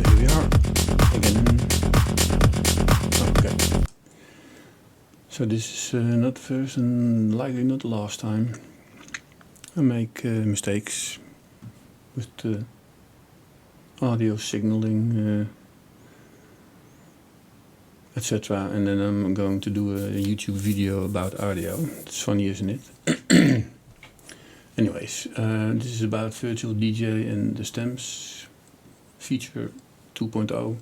here we are again. Okay. So this is not the first and likely not the last time I make mistakes with the audio signaling, etc. And then I'm going to do a YouTube video about audio. It's funny, isn't it? Anyways, this is about virtual DJ and the stems feature 2.0.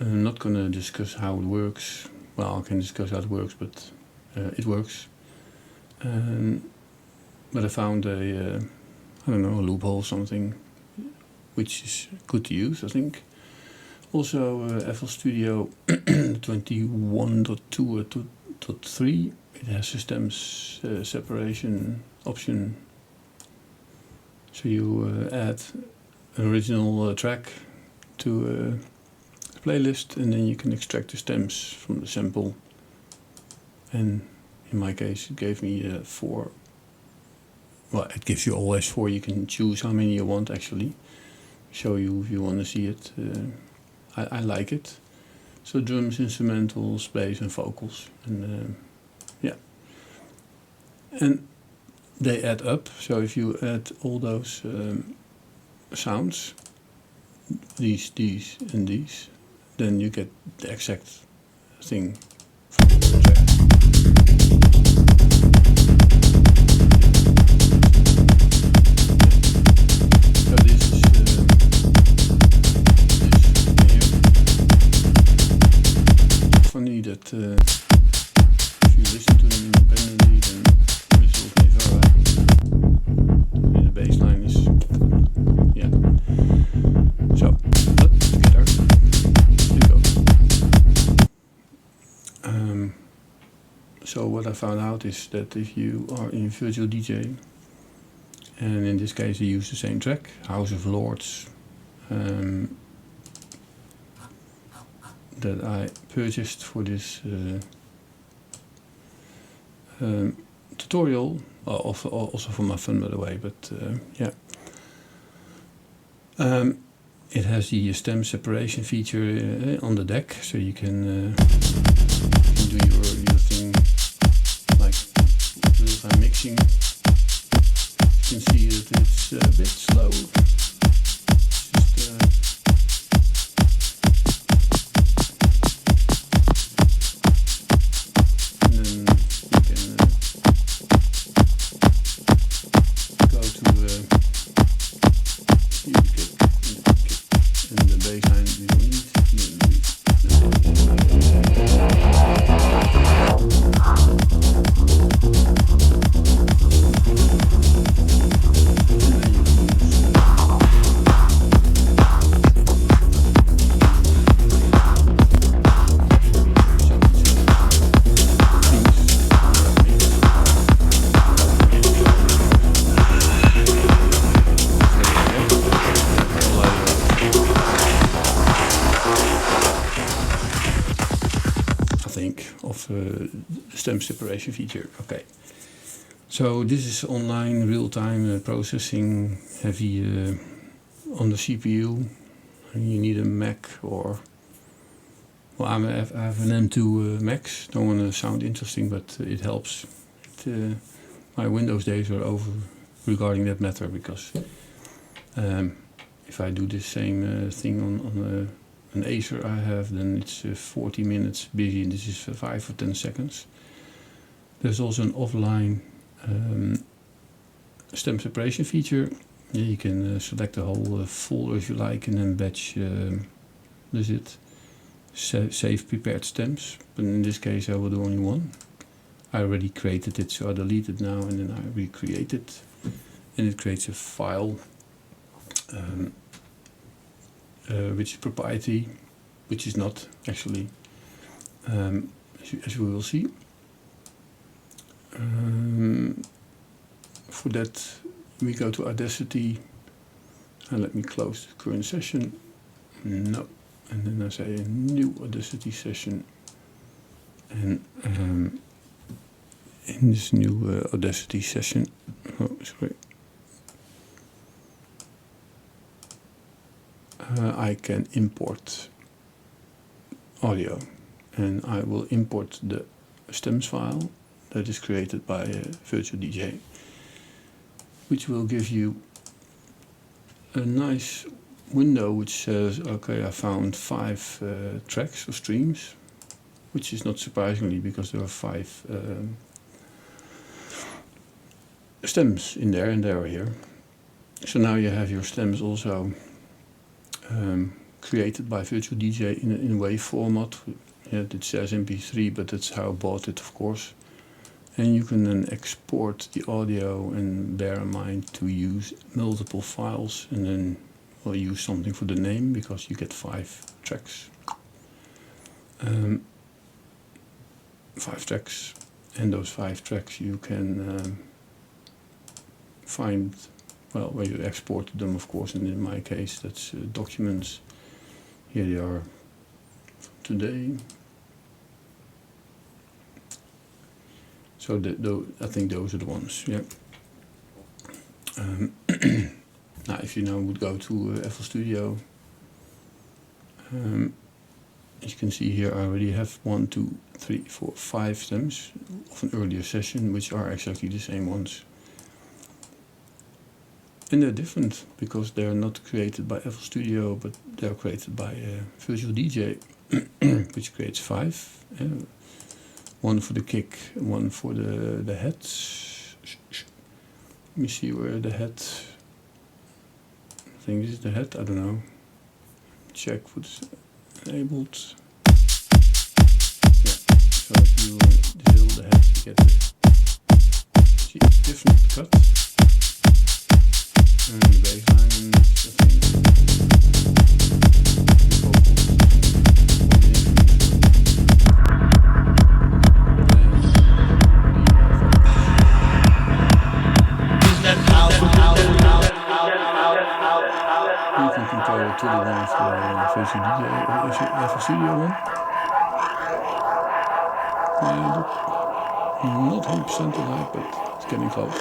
I'm not gonna discuss how it works. Well, I can discuss how it works, but it works. But I found a loophole, something which is good to use, I think. Also, FL Studio 21.2 or 2.3, it has a stems separation option. So you add an original track to a playlist, and then you can extract the stems from the sample. And in my case, it gave me 4. Well, it gives you always 4. You can choose how many you want, actually. Show you if you want to see it. I like it. So drums, instrumentals, bass and vocals. And yeah. And they add up. So if you add all those sounds, these, and these, then you get the exact thing from the track. So this is here. Funny that if you listen to them independently, then the result may vary. And the bass line is, yeah. So, but together, here we go. So what I found out is that if you are in virtual DJ, and in this case I use the same track, House of Lords, that I purchased for this tutorial, also for my fun, by the way, but yeah. It has the stem separation feature on the deck, so you can do your thing like real-time mixing. You can see that it's a bit slow. Stem separation feature. Okay, so this is online real-time processing, heavy on the CPU. You need a Mac or, well, I have an M2 Max. Don't want to sound interesting, but it helps. My Windows days are over regarding that matter, because if I do the same thing on an Acer I have, then it's 40 minutes busy, and this is 5 or 10 seconds. There's also an offline stem separation feature. Yeah, you can select the whole folder if you like, and then batch save prepared stems. But in this case I will do only one. I already created it, so I delete it now, and then I recreate it, and it creates a file which is proprietary, which is not actually, as we will see. For that we go to Audacity, and let me close the current session. No, and then I say a new Audacity session, and in this new Audacity session, oh sorry, I can import audio, and I will import the stems file that is created by Virtual DJ, which will give you a nice window which says, okay, I found 5 tracks or streams, which is not surprisingly because there are 5 stems in there, and they are here. So now you have your stems also created by Virtual DJ in a WAV format. Yeah, it says MP3, but that's how I bought it, of course. And you can then export the audio, and bear in mind to use multiple files, and then we'll use something for the name because you get 5 tracks. 5 tracks, and those 5 tracks you can find, well, where you export them, of course, and in my case that's documents. Here they are today. So I think those are the ones, yeah. Now if you now would go to FL Studio, as you can see here, I already have 1, 2, 3, 4, 5 stems of an earlier session, which are exactly the same ones. And they're different because they're not created by FL Studio, but they're created by Virtual DJ, which creates 5. 1 for the kick, 1 for the head. Let me see where the head. I think this is the head, I don't know. Check what's enabled. Yeah, so if you disable the head, you get a different cut. And the baseline, and I think you can control it to the one of the Virtual DJ, if you have a studio one. Not 100% alike, but it's getting close.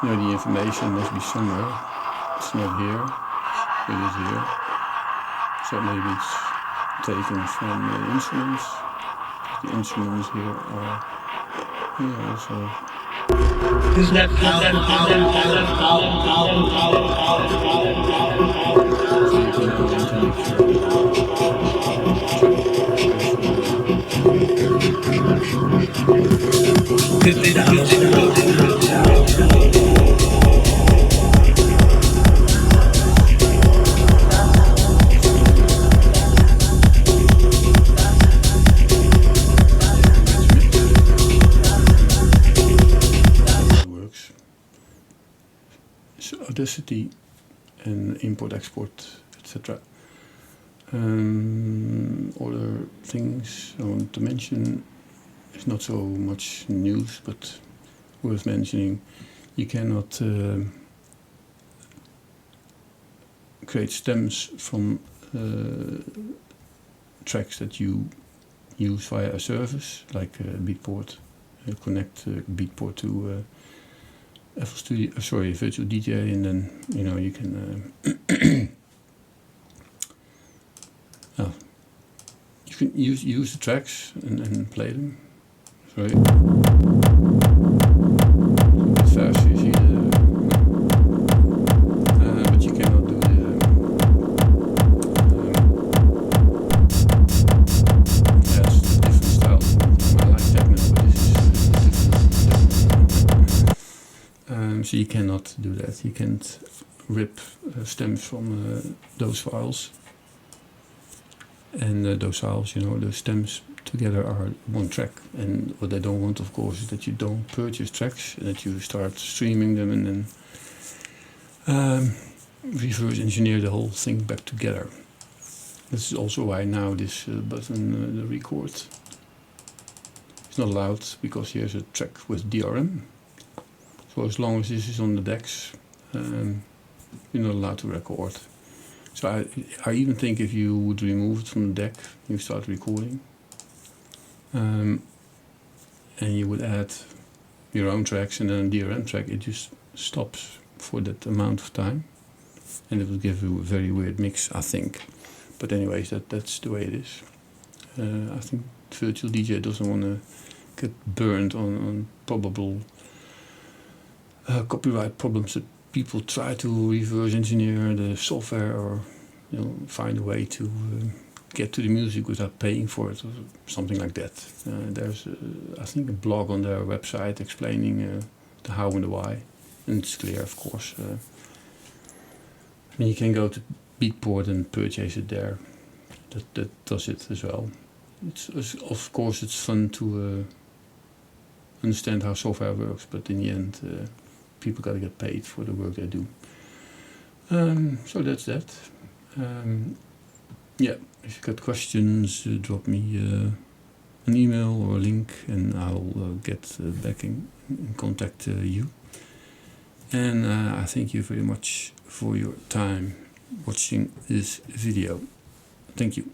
You know, the information must be somewhere. It's not here. It is here. So maybe it's taken from the instruments. The instruments here are here also. So you can go into Audacity and import, export, etc. Other things I want to mention is not so much news, but worth mentioning. You cannot create stems from tracks that you use via a service like Beatport. Connect Beatport to FL Studio, Virtual DJ, and then you can you can use the tracks and play them. Sorry, a bit fast. You see but you cannot do it's a different style. I like techno, but this is different. So you cannot do that. You can't rip stems from those files. And those files, those stems together are one track. And what they don't want, of course, is that you don't purchase tracks, and that you start streaming them and then reverse engineer the whole thing back together. This is also why now this button, the record, is not allowed, because here's a track with DRM. So as long as this is on the decks, you're not allowed to record. So I even think if you would remove it from the deck, you start recording, and you would add your own tracks and then a DRM track, it just stops for that amount of time. and it will give you a very weird mix, I think. But anyways, that's the way it is. I think Virtual DJ doesn't want to get burned on probable copyright problems that people try to reverse engineer the software, or find a way to get to the music without paying for it, or something like that. There's I think a blog on their website explaining the how and the why, and it's clear, of course. I mean, you can go to Beatport and purchase it there. That does it as well. It's of course it's fun to understand how software works, but in the end, people gotta get paid for the work they do. So that's that. Yeah, if you got questions, drop me an email or a link, and I'll get back in contact you. And I thank you very much for your time watching this video. Thank you.